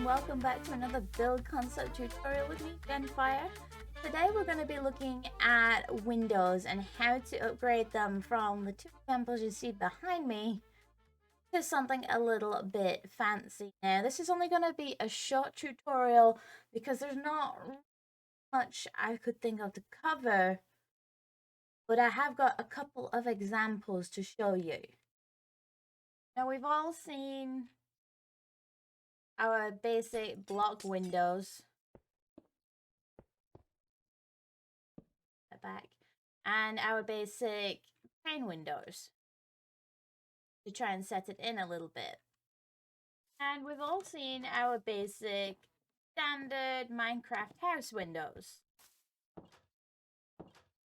and welcome back to another Build Concept Tutorial with me, Jenfire. Today we're going to be looking at windows and how to upgrade them from the two examples you see behind me to something a little bit fancy. Now this is only going to be a short tutorial because there's not much I could think of to cover, but I have got a couple of examples to show you. Now we've all seen our basic block windows back and our basic pane windows to try and set it in a little bit. And we've all seen our basic standard Minecraft house windows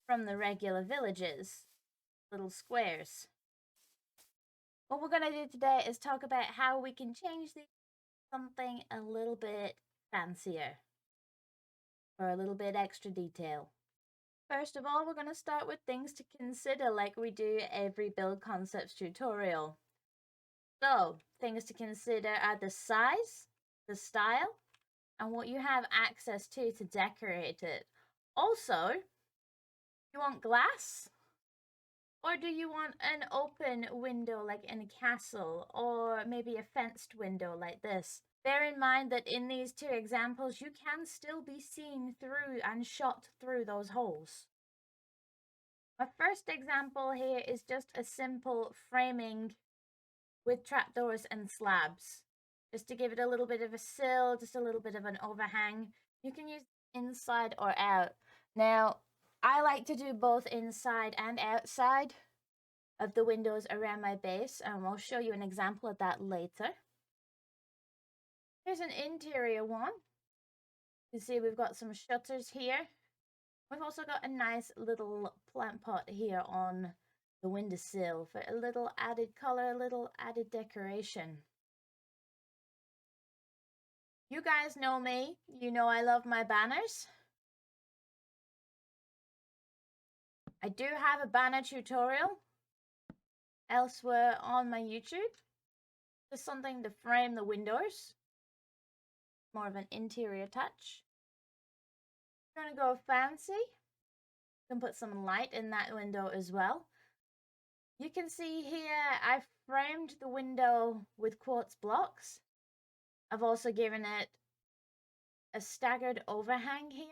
from the regular villages, little squares. What we're going to do today is talk about how we can change these to something a little bit fancier or a little bit extra detail. First of all, we're going to start with things to consider like we do every Build Concepts tutorial. So, things to consider are the size, the style, and what you have access to decorate it. Also, you want glass? Or do you want an open window like in a castle, or maybe a fenced window like this? Bear in mind that in these two examples, you can still be seen through and shot through those holes. My first example here is just a simple framing with trapdoors and slabs. Just to give it a little bit of a sill, just a little bit of an overhang. You can use inside or out. Now, I like to do both inside and outside of the windows around my base, and I'll show you an example of that later. Here's an interior one. You can see we've got some shutters here. We've also got a nice little plant pot here on the windowsill for a little added color, a little added decoration. You guys know me. You know I love my banners. I do have a banner tutorial elsewhere on my YouTube. Just something to frame the windows. More of an interior touch. If you're going to go fancy, you can put some light in that window as well. You can see here I've framed the window with quartz blocks. I've also given it a staggered overhang here.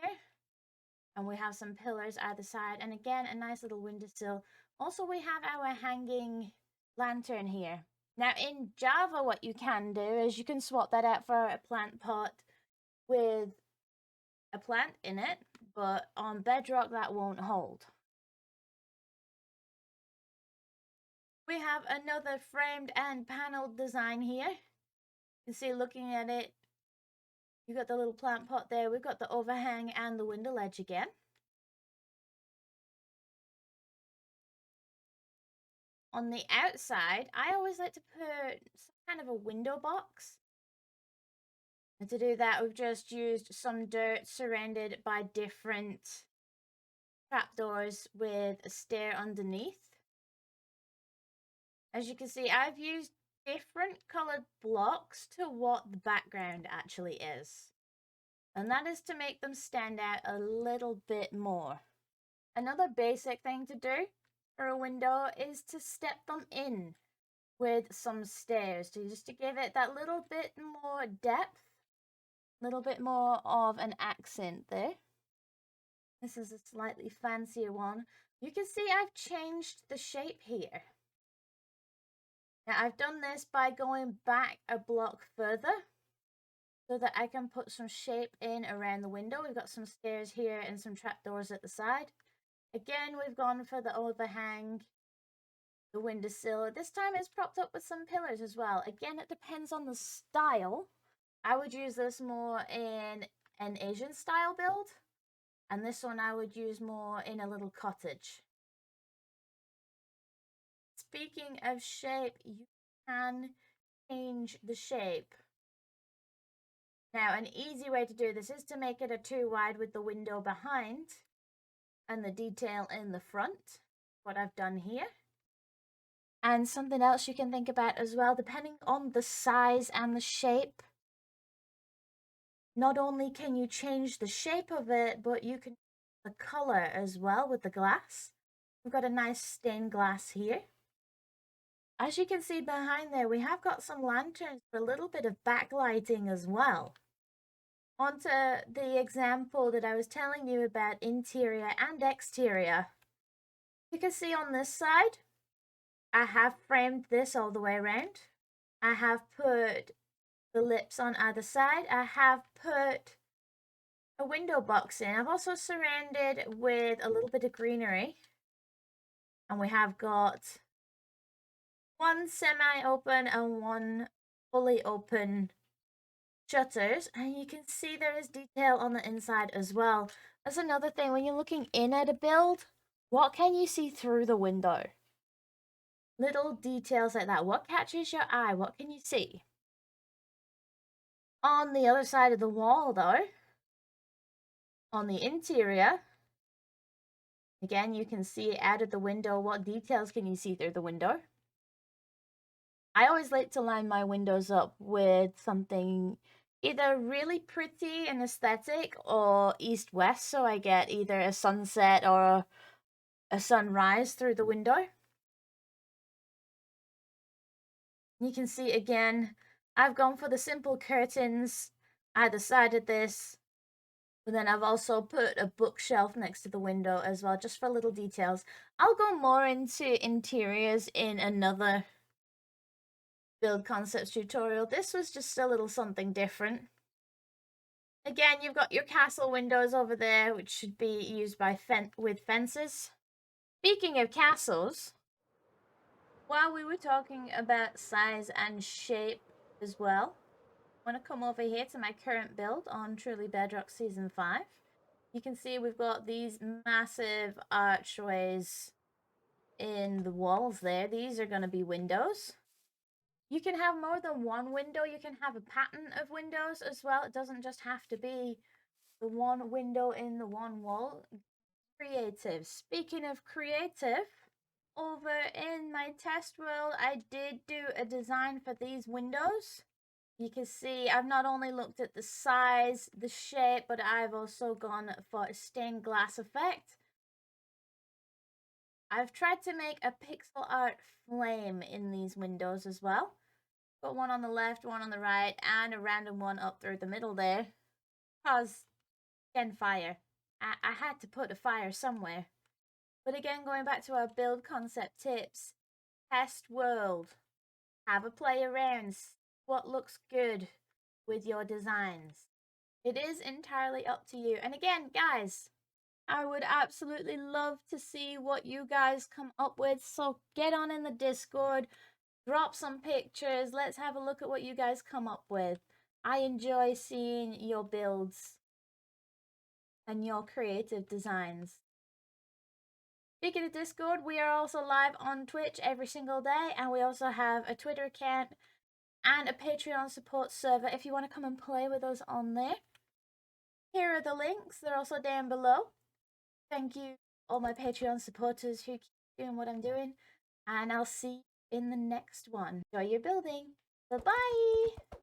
And we have some pillars either side. And again, a nice little windowsill. Also, we have our hanging lantern here. Now, in Java, what you can do is you can swap that out for a plant pot with a plant in it. But on Bedrock, that won't hold. We have another framed and paneled design here. You can see looking at it, you've got the little plant pot there. We've got the overhang and the window ledge again. On the outside, I always like to put some kind of a window box. And to do that, we've just used some dirt surrounded by different trapdoors with a stair underneath. As you can see, I've used different colored blocks to what the background actually is. And that is to make them stand out a little bit more. Another basic thing to do for a window is to step them in with some stairs, just to give it that little bit more depth, a little bit more of an accent there. This is a slightly fancier one. You can see I've changed the shape here. Now I've done this by going back a block further so that I can put some shape in around the window. We've got some stairs here and some trapdoors at the side. Again, we've gone for the overhang, the windowsill. This time it's propped up with some pillars as well. Again, it depends on the style. I would use this more in an Asian style build. And this one I would use more in a little cottage. Speaking of shape, you can change the shape. Now, an easy way to do this is to make it a 2 wide with the window behind and the detail in the front, what I've done here. And something else you can think about as well, depending on the size and the shape not only can you change the shape of it, but you can the color as well with the glass. We've got a nice stained glass here. As you can see behind there, we have got some lanterns for a little bit of backlighting as well. Onto the example that I was telling you about interior and exterior. You can see on this side, I have framed this all the way around. I have put the lips on either side. I have put a window box in. I've also surrounded with a little bit of greenery. And we have got one semi-open and one fully open shutters. And you can see there is detail on the inside as well. That's another thing, when you're looking in at a build, what can you see through the window? Little details like that. What catches your eye? What can you see? On the other side of the wall though, on the interior, again, you can see out of the window. What details can you see through the window? I always like to line my windows up with something either really pretty and aesthetic or east-west, so I get either a sunset or a sunrise through the window. You can see again, I've gone for the simple curtains either side of this, but then I've also put a bookshelf next to the window as well, just for little details. I'll go more into interiors in another Build Concepts tutorial. This was just a little something different. Again, you've got your castle windows over there, which should be used by with fences. Speaking of castles, while we were talking about size and shape as well, I want to come over here to my current build on Truly Bedrock Season 5. You can see we've got these massive archways in the walls there. These are going to be windows. You can have more than one window. You can have a pattern of windows as well. It doesn't just have to be the one window in the one wall. Creative. Speaking of creative, over in my test world, I did do a design for these windows. You can see I've not only looked at the size, the shape, but I've also gone for a stained glass effect. I've tried to make a pixel art flame in these windows as well. Got one on the left, one on the right, and a random one up through the middle there. Because Jenfire. I had to put a fire somewhere. But again, going back to our build concept tips, test world. Have a play around. See what looks good with your designs. It is entirely up to you. And again, guys, I would absolutely love to see what you guys come up with. So get on in the Discord, drop some pictures. Let's have a look at what you guys come up with. I enjoy seeing your builds and your creative designs. Speaking of Discord, we are also live on Twitch every single day, and we also have a Twitter account and a Patreon support server if you want to come and play with us on there. Here are the links. They're also down below. Thank you all my Patreon supporters who keep doing what I'm doing, and I'll see you in the next one. Enjoy your building. Bye-bye!